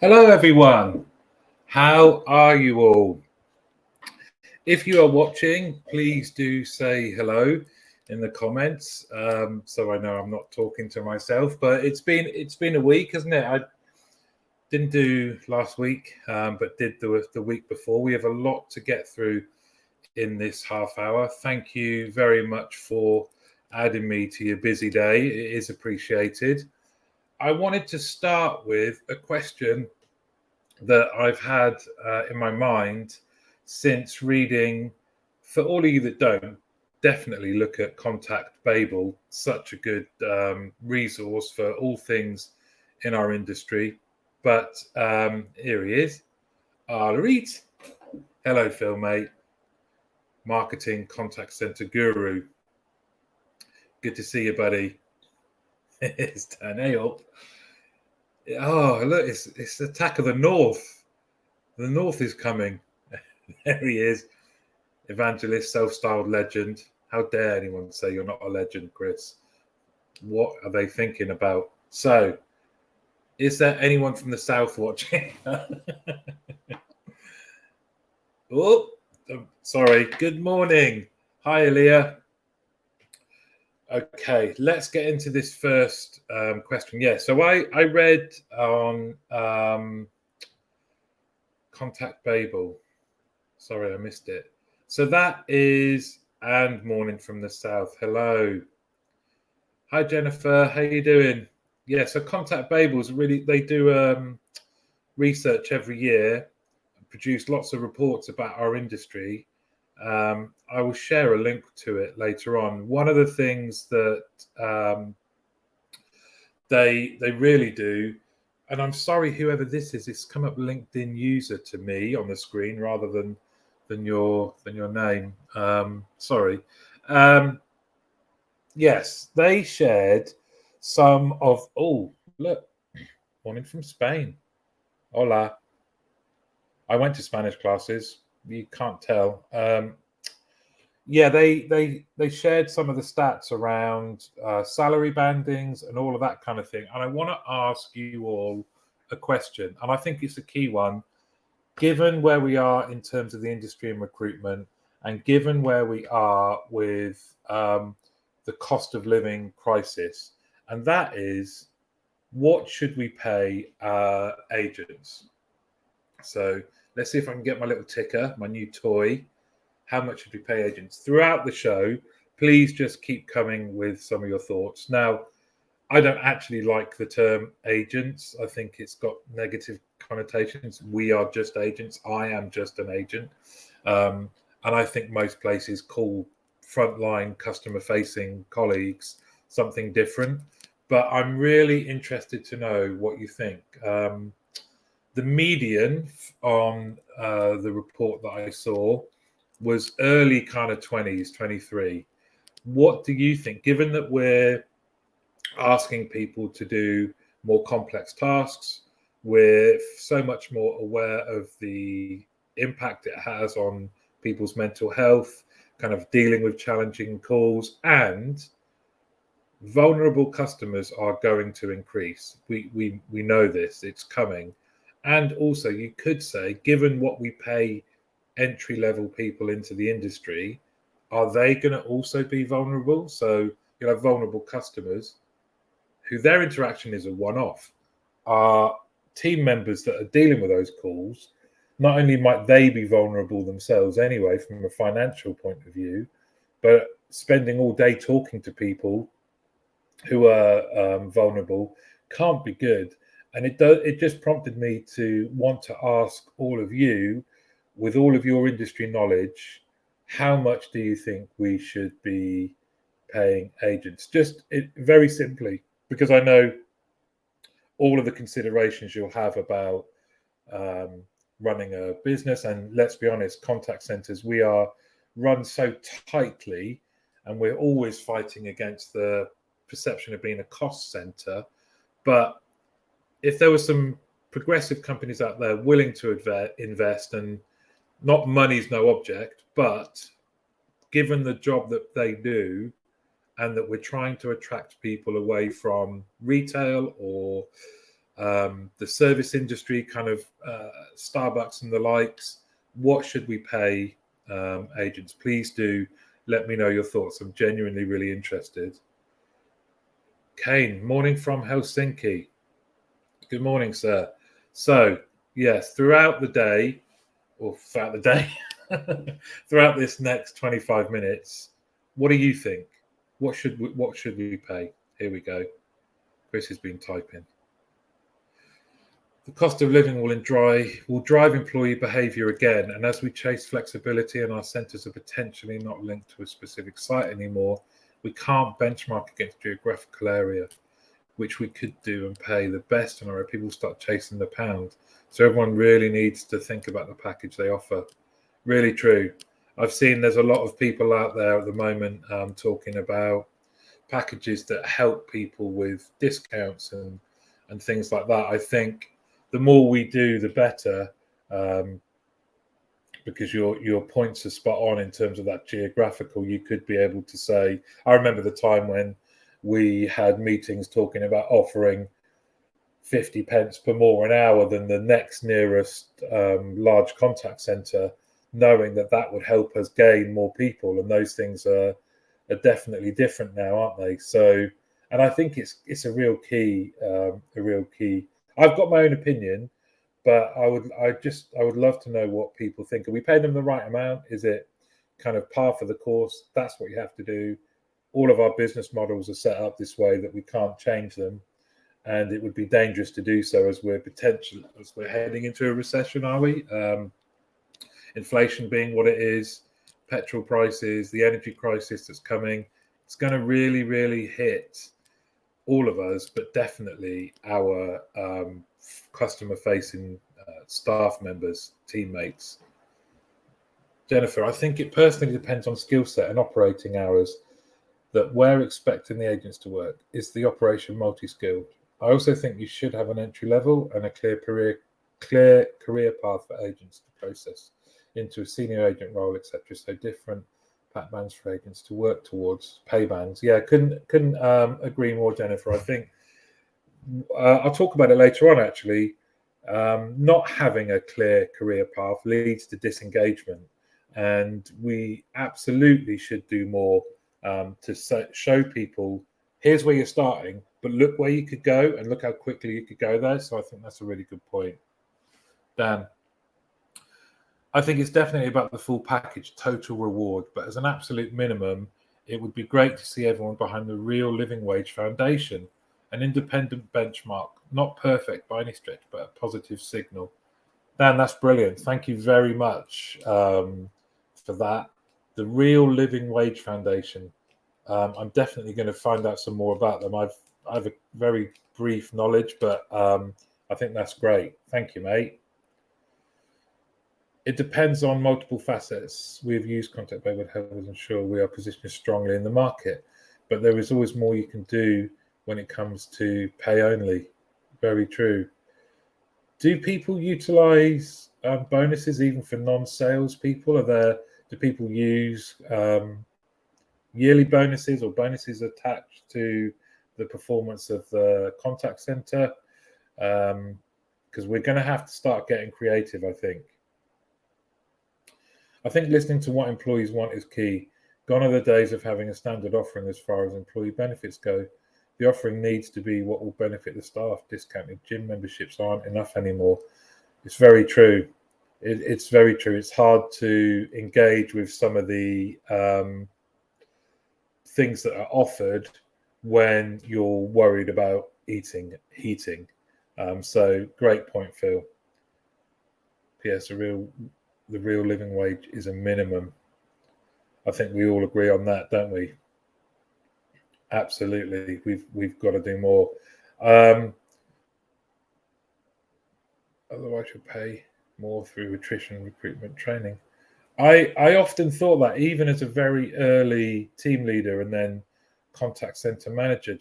Hello, everyone. How are you all? If you are watching, please do say hello in the comments, so I know I'm not talking to myself. But it's been a week, hasn't it? I didn't do last week, but did the week before. We have a lot to get through in this half hour. Thank you very much for adding me to your busy day. It is appreciated. I wanted to start with a question that I've had in my mind since reading. For all of you that don't, definitely look at Contact Babel, such a good resource for all things in our industry. But here he is, Alarit. Hello, Phil, mate. Marketing contact center guru. Good to see you, buddy. It's Daniel. Oh, look, it's Attack of the North. The North is coming. There he is. Evangelist, self-styled legend. How dare anyone say you're not a legend, Chris? What are they thinking about? So, is there anyone from the South watching? Oh, sorry. Good morning. Hi, Aaliyah. Okay, let's get into this first question. Yeah, so I read on Contact Babel. Sorry, I missed it. So that is and morning from the South. Hello. Hi, Jennifer. How you doing? Yeah, so Contact Babel's they do research every year, produce lots of reports about our industry. I will share a link to it later on. One of the things that they really do, and I'm sorry whoever this is, it's come up LinkedIn user to me on the screen rather than your name. Sorry. Yes, they shared some of. Oh, look, morning from Spain. Hola. I went to Spanish classes. You can't tell. Yeah, they shared some of the stats around salary bandings and all of that kind of thing. And I want to ask you all a question, and I think it's a key one. Given where we are in terms of the industry and recruitment, and given where we are with the cost of living crisis, and that is, what should we pay agents? So let's see if I can get my little ticker, my new toy. How much should we pay agents? Throughout the show, please just keep coming with some of your thoughts. Now, I don't actually like the term agents. I think it's got negative connotations. We are just agents. I am just an agent. And I think most places call frontline customer facing colleagues something different. But I'm really interested to know what you think. The median on the report that I saw was early kind of 20s, 23. What do you think, given that we're asking people to do more complex tasks, we're so much more aware of the impact it has on people's mental health, kind of dealing with challenging calls, and vulnerable customers are going to increase. We know this, it's coming. And also, you could say, given what we pay entry level people into the industry, are they going to also be vulnerable? So you'll have vulnerable customers who their interaction is a one off. Are team members that are dealing with those calls, not only might they be vulnerable themselves anyway from a financial point of view, but spending all day talking to people who are vulnerable can't be good. And it just prompted me to want to ask all of you, with all of your industry knowledge, how much do you think we should be paying agents? Very simply, because I know all of the considerations you'll have about running a business. And let's be honest, contact centers, we are run so tightly, and we're always fighting against the perception of being a cost center. But if there were some progressive companies out there willing to invest, and not money's no object, but given the job that they do, and that we're trying to attract people away from retail or the service industry, kind of Starbucks and the likes. What should we pay agents? Please do let me know your thoughts. I'm genuinely really interested. Kane, morning from Helsinki. Good morning, sir. So, yes, throughout the day, throughout this next 25 minutes, what do you think? What should we pay? Here we go. Chris has been typing. The cost of living will drive employee behaviour again, and as we chase flexibility and our centres are potentially not linked to a specific site anymore, we can't benchmark against geographical area, which we could do and pay the best on our people start chasing the pound. So everyone really needs to think about the package they offer. Really true. I've seen there's a lot of people out there at the moment talking about packages that help people with discounts and things like that. I think the more we do, the better, because your points are spot on in terms of that geographical. You could be able to say, I remember the time when we had meetings talking about offering 50 pence per more an hour than the next nearest large contact centre, knowing that would help us gain more people. And those things are definitely different now, aren't they? So, and I think it's a real key. I've got my own opinion, but I would love to know what people think. Are we paying them the right amount? Is it kind of par for the course? That's what you have to do. All of our business models are set up this way that we can't change them, and it would be dangerous to do so as we're heading into a recession. Are we? Inflation being what it is, petrol prices, the energy crisis that's coming, it's going to really, really hit all of us, but definitely our customer-facing staff members, teammates. Jennifer, I think it personally depends on skill set and operating hours that we're expecting the agents to work. Is the operation multi-skilled? I also think you should have an entry level and a clear career path for agents to process into a senior agent role, etc. So different pat bands for agents to work towards, pay bands. Yeah, couldn't agree more, Jennifer. I think I'll talk about it later on. Actually, not having a clear career path leads to disengagement, and we absolutely should do more to show people, here's where you're starting, but look where you could go and look how quickly you could go there. So I think that's a really good point. Dan, I think it's definitely about the full package, total reward, but as an absolute minimum, it would be great to see everyone behind the real living wage foundation, an independent benchmark, not perfect by any stretch, but a positive signal. Dan, that's brilliant. Thank you very much for that. The Real Living Wage Foundation. I'm definitely going to find out some more about them. I have a very brief knowledge, but I think that's great. Thank you, mate. It depends on multiple facets. We've used Contact Bay with help us ensure we are positioned strongly in the market, but there is always more you can do when it comes to pay only. Very true. Do people utilize bonuses even for non-sales people? Do people use yearly bonuses or bonuses attached to the performance of the contact center? Because we're going to have to start getting creative, I think. I think listening to what employees want is key. Gone are the days of having a standard offering as far as employee benefits go. The offering needs to be what will benefit the staff. Discounted gym memberships aren't enough anymore. It's very true. It's very true. It's hard to engage with some of the things that are offered when you're worried about heating. So great point, Phil. P.S. The real living wage is a minimum. I think we all agree on that, don't we? Absolutely. We've got to do more. Otherwise you'll pay more through attrition, recruitment, training. I often thought that, even as a very early team leader and then contact center manager,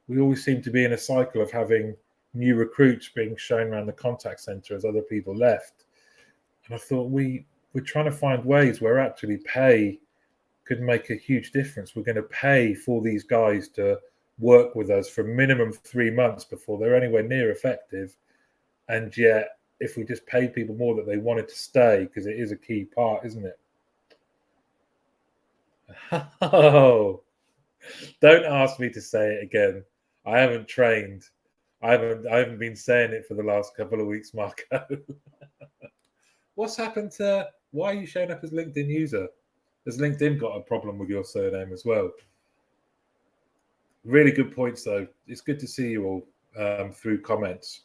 we always seem to be in a cycle of having new recruits being shown around the contact center as other people left. And I thought we're trying to find ways where actually pay could make a huge difference. We're going to pay for these guys to work with us for a minimum 3 months before they're anywhere near effective. And yet, if we just paid people more, that they wanted to stay, because it is a key part, isn't it? Oh, don't ask me to say it again. I haven't trained. I haven't been saying it for the last couple of weeks, Marco. What's happened to, why are you showing up as LinkedIn user? Has LinkedIn got a problem with your surname as well? Really good points, though. It's good to see you all through comments.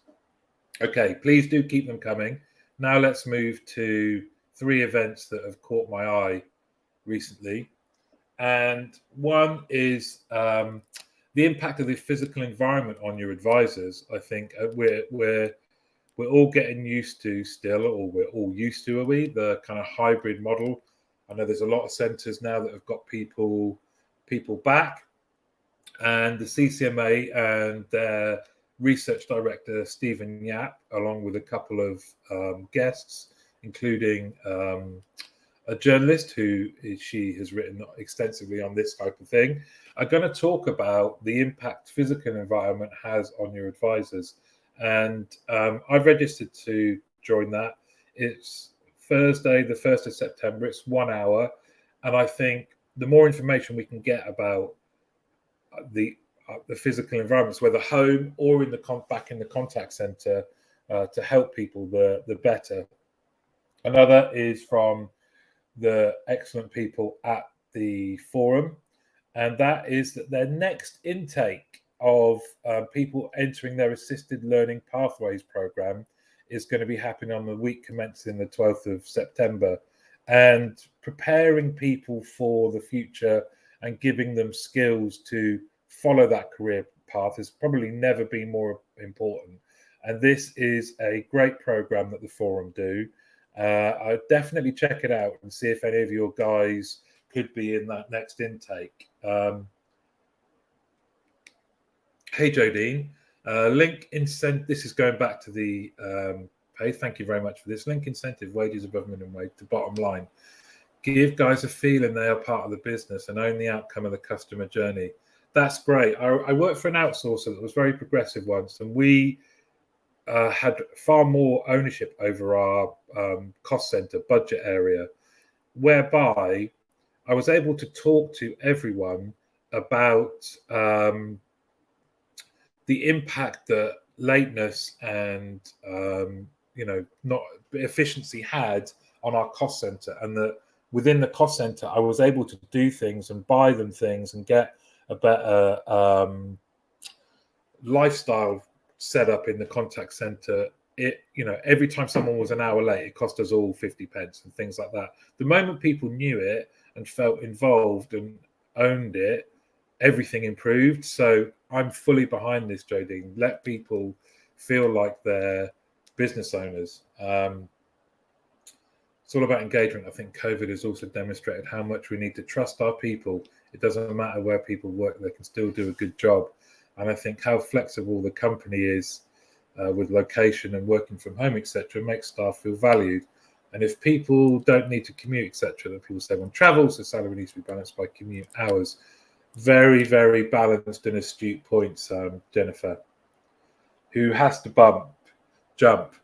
Okay, please do keep them coming. Now let's move to 3 events that have caught my eye recently. And one is the impact of the physical environment on your advisors. I think we're all getting used to still, or we're all used to, are we, the kind of hybrid model. I know there's a lot of centres now that have got people back, and the CCMA and their research director Stephen Yap, along with a couple of guests, including a journalist who she has written extensively on this type of thing, are going to talk about the impact physical environment has on your advisors. And I've registered to join that. It's Thursday, the 1st of September. It's 1 hour. And I think the more information we can get about the physical environments, whether home or back in the contact center, to help people, the better. Another is from the excellent people at the forum, and that is that their next intake of people entering their assisted learning pathways program is going to be happening on the week commencing the 12th of September, and preparing people for the future and giving them skills to follow that career path has probably never been more important. And this is a great program that the forum do. I'd definitely check it out and see if any of your guys could be in that next intake. Hey, Jodine. Link incentive. This is going back to the pay. Thank you very much for this. Link incentive wages above minimum wage to bottom line. Give guys a feeling they are part of the business and own the outcome of the customer journey. That's great. I worked for an outsourcer that was very progressive once, and we had far more ownership over our cost center budget area, whereby I was able to talk to everyone about the impact that lateness and not efficiency had on our cost center, and that within the cost center I was able to do things and buy them things and get a better lifestyle set up in the contact center. Every time someone was an hour late, it cost us all 50 pence and things like that. The moment people knew it and felt involved and owned it, everything improved. So I'm fully behind this, Jodine. Let people feel like they're business owners. It's all about engagement. I think COVID has also demonstrated how much we need to trust our people. It doesn't matter where people work, they can still do a good job. And I think how flexible the company is with location and working from home, etc., makes staff feel valued. And if people don't need to commute, etc., then people save on travel, so salary needs to be balanced by commute hours. Very, very balanced and astute points, Jennifer, who has to jump.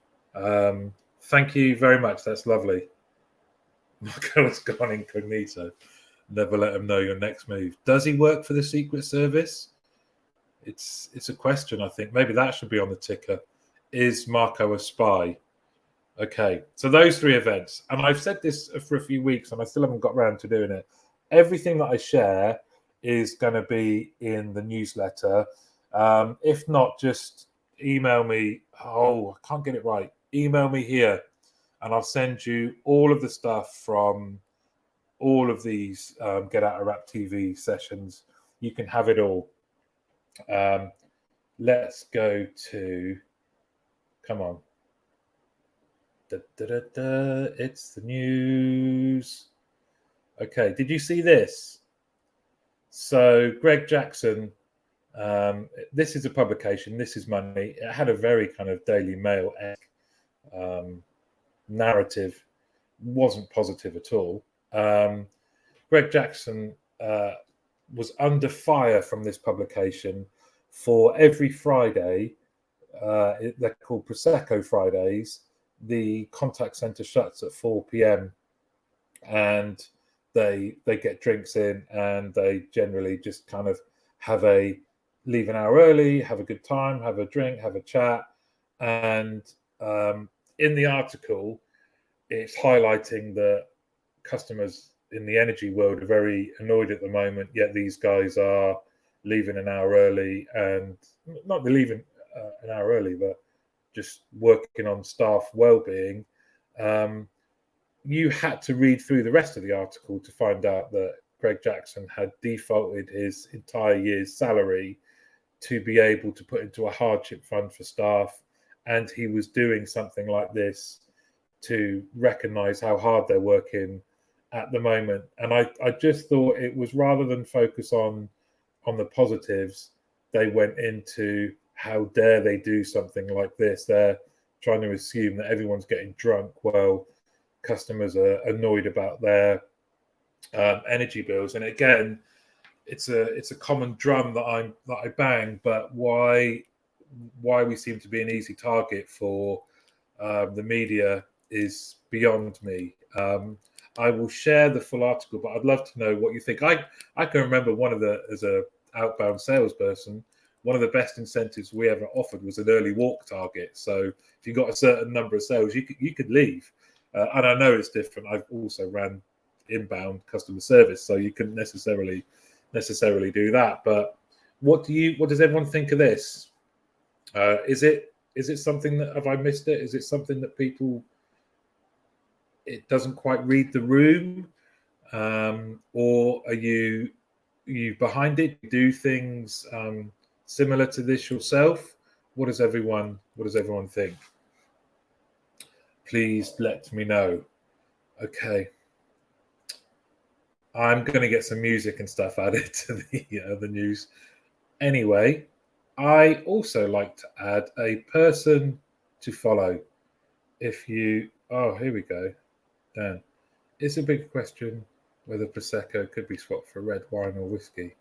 Thank you very much. That's lovely. Marco has gone incognito. Never let him know your next move. Does he work for the Secret Service? It's a question, I think. Maybe that should be on the ticker. Is Marco a spy? Okay, so those 3 events. And I've said this for a few weeks and I still haven't got around to doing it. Everything that I share is going to be in the newsletter. If not, just email me. Oh, I can't get it right. Email me here and I'll send you all of the stuff from all of these Get Out of Rap TV sessions. You can have it all. Let's go to, come on. It's the news. Okay, did you see this? So Greg Jackson, this is a publication, This Is Money. It had a very kind of Daily Mail-esque narrative, wasn't positive at all. Greg Jackson was under fire from this publication. For every Friday, they're called Prosecco Fridays, the contact center shuts at 4 p.m. and they get drinks in, and they generally just kind of leave an hour early, have a good time, have a drink, have a chat. And in the article, it's highlighting that customers in the energy world are very annoyed at the moment, yet these guys are leaving an hour early, and not leaving an hour early, but just working on staff well-being. You had to read through the rest of the article to find out that Greg Jackson had defaulted his entire year's salary to be able to put into a hardship fund for staff. And he was doing something like this to recognize how hard they're working at the moment. And I just thought it was, rather than focus on the positives, they went into how dare they do something like this. They're trying to assume that everyone's getting drunk. Well, customers are annoyed about their energy bills. And again, it's a common drum that I bang, but why we seem to be an easy target for the media is beyond me. I will share the full article, but I'd love to know what you think. I can remember as a outbound salesperson, one of the best incentives we ever offered was an early walk target. So if you got a certain number of sales, you could leave. And I know it's different. I've also ran inbound customer service, so you couldn't necessarily do that. But what does everyone think of this? Is it something that, have I missed it? Is it something that it doesn't quite read the room, or are you behind it? Do things similar to this yourself? What does everyone think? Please let me know. Okay, I'm going to get some music and stuff added to the news. Anyway, I also like to add a person to follow. Here we go. Dan, it's a big question whether Prosecco could be swapped for red wine or whiskey.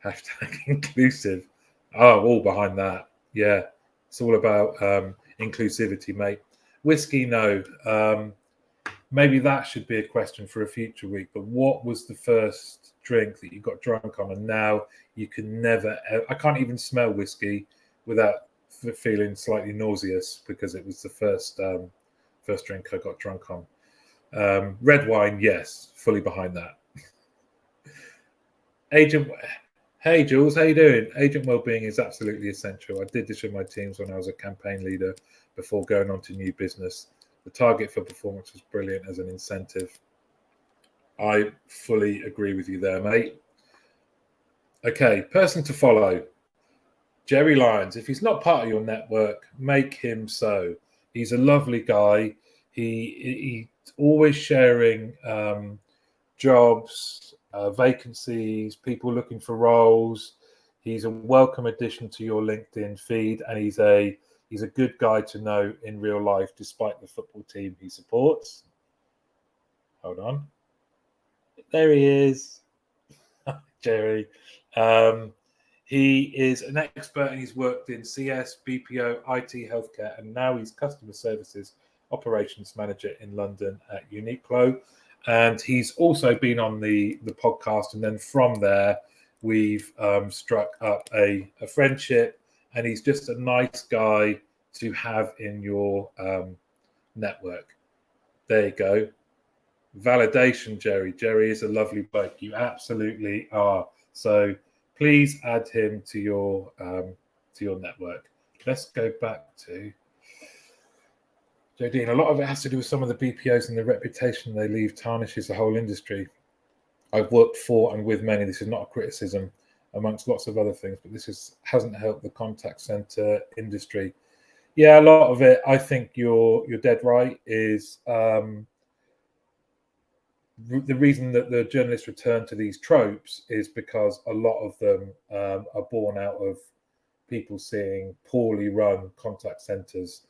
Hashtag inclusive. Oh, all behind that. Yeah, it's all about inclusivity, mate. Whiskey, no. Maybe that should be a question for a future week. But what was the first drink that you got drunk on, and now you can never? I can't even smell whiskey without feeling slightly nauseous, because it was the first drink I got drunk on. Red wine, yes, fully behind that. Hey Jules, how you doing? Agent wellbeing is absolutely essential. I did this with my teams when I was a campaign leader before going on to new business. The target for performance was brilliant as an incentive. I fully agree with you there, mate. Okay, person to follow. Jerry Lyons. If he's not part of your network, make him so. He's a lovely guy. He's always sharing jobs, vacancies, people looking for roles. He's a welcome addition to your LinkedIn feed, and he's a good guy to know in real life, despite the football team he supports. Hold on. There he is. Jerry. He is an expert, and he's worked in CS, BPO, IT, healthcare, and now he's customer services operations manager in London at Uniqlo. And he's also been on the podcast, and then from there we've struck up a friendship, and he's just a nice guy to have in your network. There you go. Validation, Jerry. Jerry is a lovely bloke. You absolutely are. So please add him to your network. Let's go back to Jodine. A lot of it has to do with some of the BPOs, and the reputation they leave tarnishes the whole industry. I've worked for and with many. This is not a criticism, amongst lots of other things, but this hasn't helped the contact center industry. Yeah, a lot of it, I think you're dead right, is the reason that the journalists return to these tropes is because a lot of them are born out of people seeing poorly run contact centers.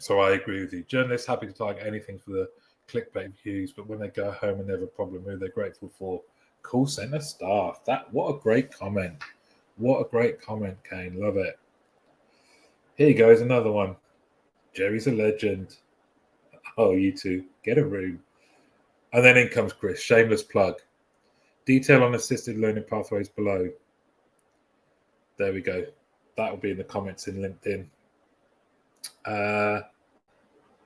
So I agree with you. Journalists happy to target anything for the clickbait views, but when they go home and they have a problem, who they're grateful for, call center staff. What a great comment. What a great comment, Kane. Love it. Here you go. Is another one. Jerry's a legend. Oh, you two, get a room. And then in comes Chris. Shameless plug. Detail on assisted learning pathways below. There we go. That will be in the comments in LinkedIn.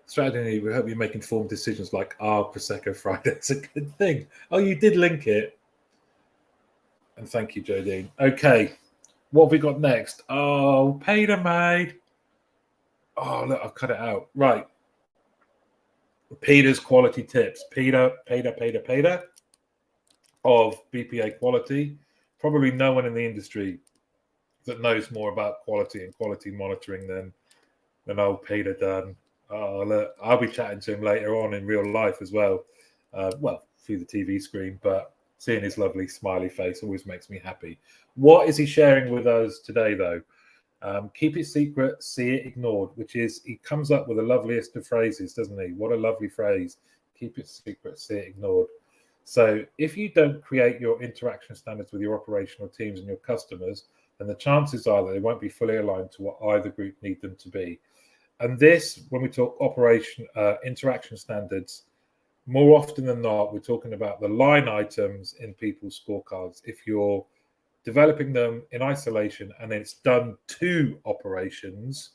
Strategy, we hope you make informed decisions like Prosecco Friday. It's a good thing. Oh, you did link it. And thank you, Jodine. Okay, what have we got next? Oh, Peter made. Oh, look, I've cut it out. Right. Peter's quality tips. Peter of BPA Quality. Probably no one in the industry that knows more about quality and quality monitoring than old Peter done. Oh, look, I'll be chatting to him later on in real life as well. Well, through the TV screen, but seeing his lovely smiley face always makes me happy. What is he sharing with us today, though? Keep it secret, see it ignored, which is, he comes up with the loveliest of phrases, doesn't he? What a lovely phrase. Keep it secret, see it ignored. So if you don't create your interaction standards with your operational teams and your customers, then the chances are that they won't be fully aligned to what either group need them to be. And this, when we talk interaction standards, more often than not, we're talking about the line items in people's scorecards. If you're developing them in isolation and it's done to operations,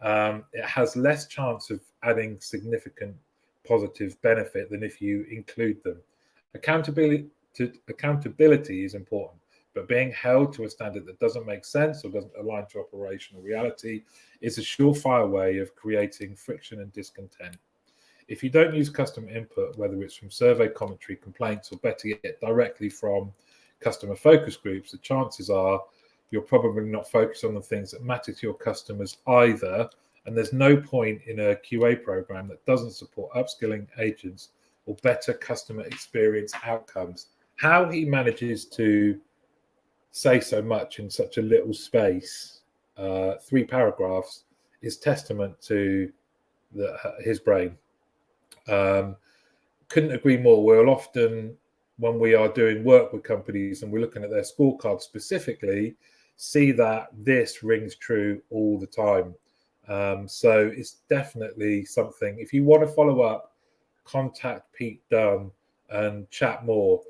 it has less chance of adding significant positive benefit than if you include them. Accountability is important, but being held to a standard that doesn't make sense or doesn't align to operational reality is a surefire way of creating friction and discontent. If you don't use customer input, whether it's from survey commentary, complaints, or better yet, directly from customer focus groups, the chances are you're probably not focused on the things that matter to your customers either. And there's no point in a QA program that doesn't support upskilling agents or better customer experience outcomes. How he manages to say so much in such a little space, 3 paragraphs, is testament to his brain. Couldn't agree more. We'll often, when we are doing work with companies and we're looking at their scorecards specifically, see that this rings true all the time. So it's definitely something. If you want to follow up, contact Pete Dunn and chat more.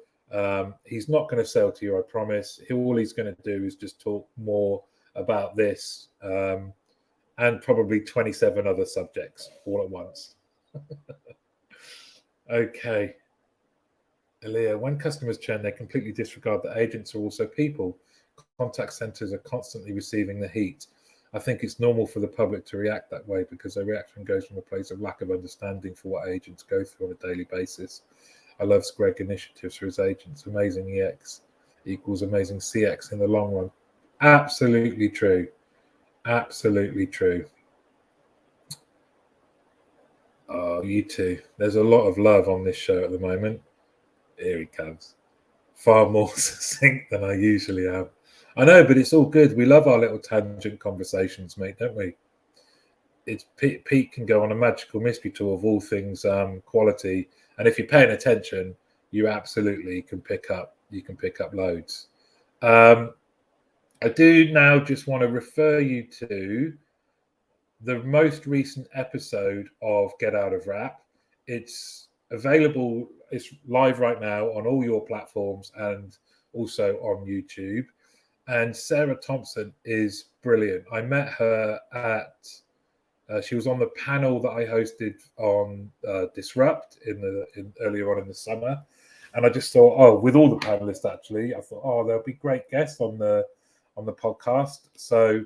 He's not going to sell to you, I promise. All he's going to do is just talk more about this and probably 27 other subjects all at once. Okay. Elia, when customers churn, they completely disregard that agents are also people. Contact centers are constantly receiving the heat. I think it's normal for the public to react that way because their reaction goes from a place of lack of understanding for what agents go through on a daily basis. I love Greg initiatives for his agents. Amazing EX equals amazing CX in the long run. Absolutely true. Absolutely true. Oh, you too. There's a lot of love on this show at the moment. Here he comes. Far more succinct than I usually am. I know, but it's all good. We love our little tangent conversations, mate, don't we? It's Pete can go on a magical mystery tour of all things quality, and if you're paying attention, you absolutely can pick up. You can pick up loads. I do now just want to refer you to the most recent episode of Get Out of Rap. It's available. It's live right now on all your platforms and also on YouTube. And Sarah Thompson is brilliant. I met her at. She was on the panel that I hosted on Disrupt earlier on in the summer, and I just thought, with all the panelists actually, I thought, there'll be great guests on the podcast. So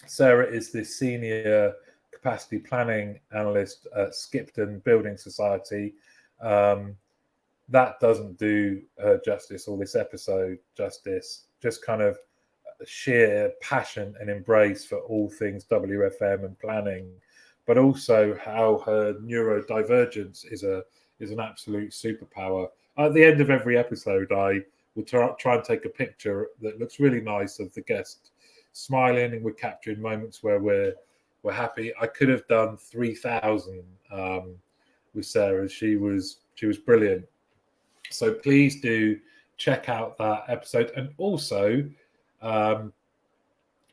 Sarah is the senior capacity planning analyst at Skipton Building Society. That doesn't do her justice, or this episode justice. Just kind of sheer passion and embrace for all things WFM and planning, but also how her neurodivergence is an absolute superpower. At the end of every episode, I will try and take a picture that looks really nice of the guest smiling, and we're capturing moments where we're happy. I could have done 3,000 with Sarah. She was brilliant. So please do check out that episode. And also,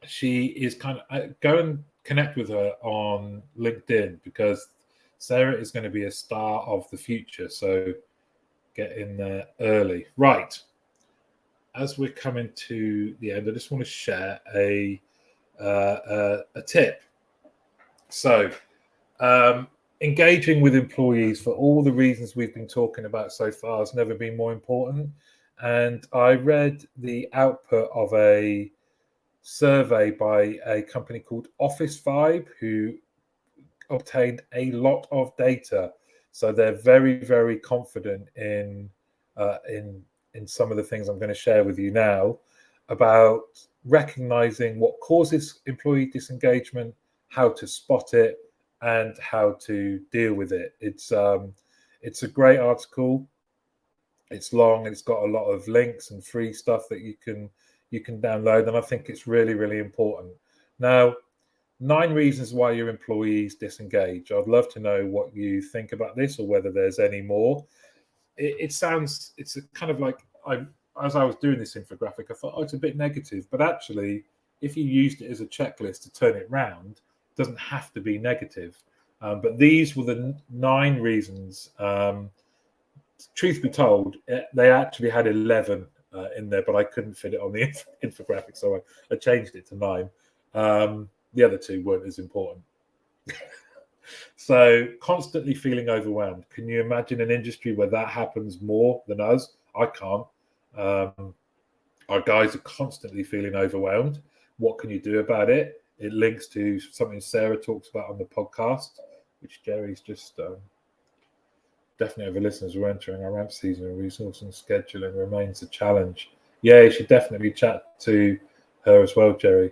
she is kind of go and connect with her on LinkedIn, because Sarah is going to be a star of the future. So get in there early. Right. As we're coming to the end, I just want to share a tip. So, engaging with employees for all the reasons we've been talking about so far has never been more important. And I read the output of a survey by a company called Office Vibe, who obtained a lot of data. So they're very, very confident in some of the things I'm going to share with you now about recognizing what causes employee disengagement, how to spot it, and how to deal with it. It's a great article. It's long. It's got a lot of links and free stuff that you can download, and I think it's really, really important. Now, 9 reasons why your employees disengage. I'd love to know what you think about this, or whether there's any more. It's a kind of like, as I was doing this infographic, I thought, oh, it's a bit negative, but actually, if you used it as a checklist to turn it round, it doesn't have to be negative. But these were the 9 reasons. Truth be told, they actually had 11 in there, but I couldn't fit it on the infographic, so I changed it to 9. The other 2 weren't as important. So, constantly feeling overwhelmed. Can you imagine an industry where that happens more than us? I can't. Our guys are constantly feeling overwhelmed. What can you do about it? It links to something Sarah talks about on the podcast, which Jerry's just definitely over listeners. We're entering our ramp season, and resource and scheduling remains a challenge. Yeah, you should definitely chat to her as well, Jerry.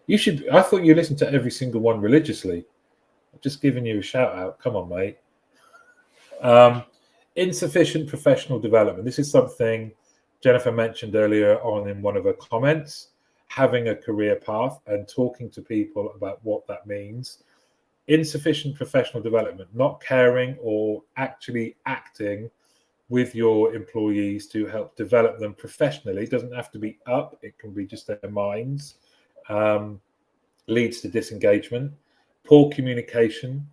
You should. I thought you listened to every single one religiously. I'm just giving you a shout out. Come on, mate. Insufficient professional development. This is something Jennifer mentioned earlier on in one of her comments. Having a career path and talking to people about what that means. Insufficient professional development, not caring or actually acting with your employees to help develop them professionally. It doesn't have to be up, it can be just their minds. Leads to disengagement. Poor communication,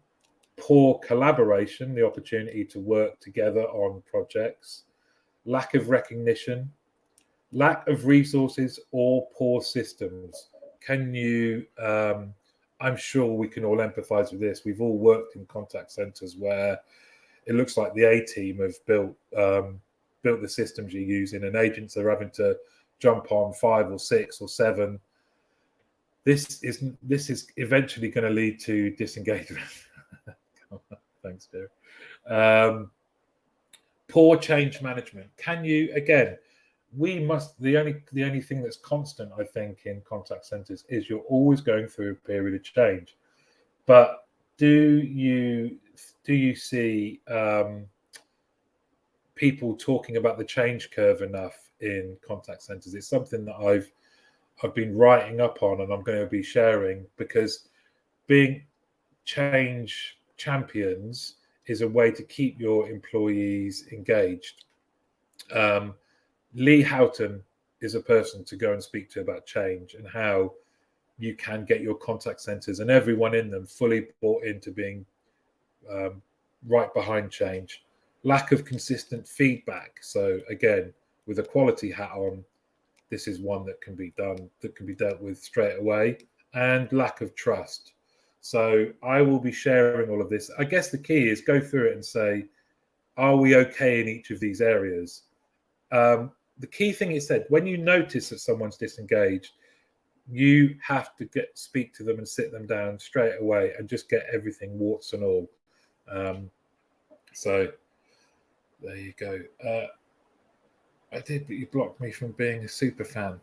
poor collaboration, the opportunity to work together on projects, lack of recognition, lack of resources, or poor systems. Can you, I'm sure we can all empathize with this. We've all worked in contact centers where it looks like the A team have built the systems you're using, and agents are having to jump on 5 or 6 or 7. This is eventually going to lead to disengagement. Thanks, dear. Poor change management. Can you, again, we must, the only thing that's constant, I think, in contact centers is you're always going through a period of change. But do you see people talking about the change curve enough in contact centers? It's something that I've been writing up on, and I'm going to be sharing, because being change champions is a way to keep your employees engaged. Lee Houghton is a person to go and speak to about change and how you can get your contact centers and everyone in them fully bought into being right behind change. Lack of consistent feedback. So again, with a quality hat on, this is one that can be dealt with straight away. And lack of trust. So I will be sharing all of this. I guess the key is go through it and say, are we okay in each of these areas? The key thing is that when you notice that someone's disengaged, you have to speak to them and sit them down straight away and just get everything, warts and all. So there you go. I did, but you blocked me from being a super fan.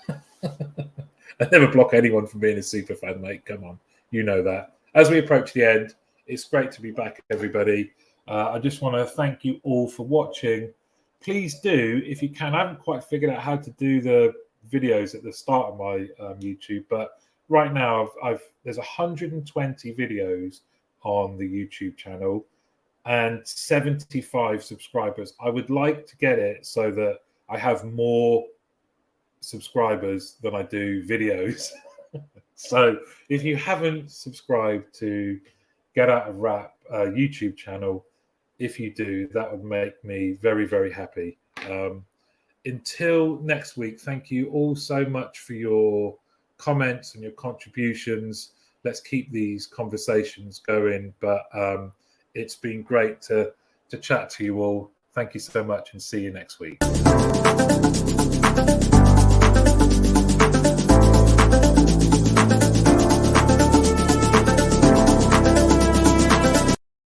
I never block anyone from being a super fan, mate. Come on, you know that. As we approach the end, it's great to be back, everybody. I just want to thank you all for watching. Please do, if you can. I haven't quite figured out how to do the videos at the start of my YouTube, but right now there's 120 videos on the YouTube channel and 75 subscribers. I would like to get it so that I have more subscribers than I do videos. So if you haven't subscribed to Get Out of Rap YouTube channel, if you do, that would make me very, very happy. Until next week, thank you all so much for your comments and your contributions. Let's keep these conversations going. But it's been great to chat to you all. Thank you so much, and see you next week.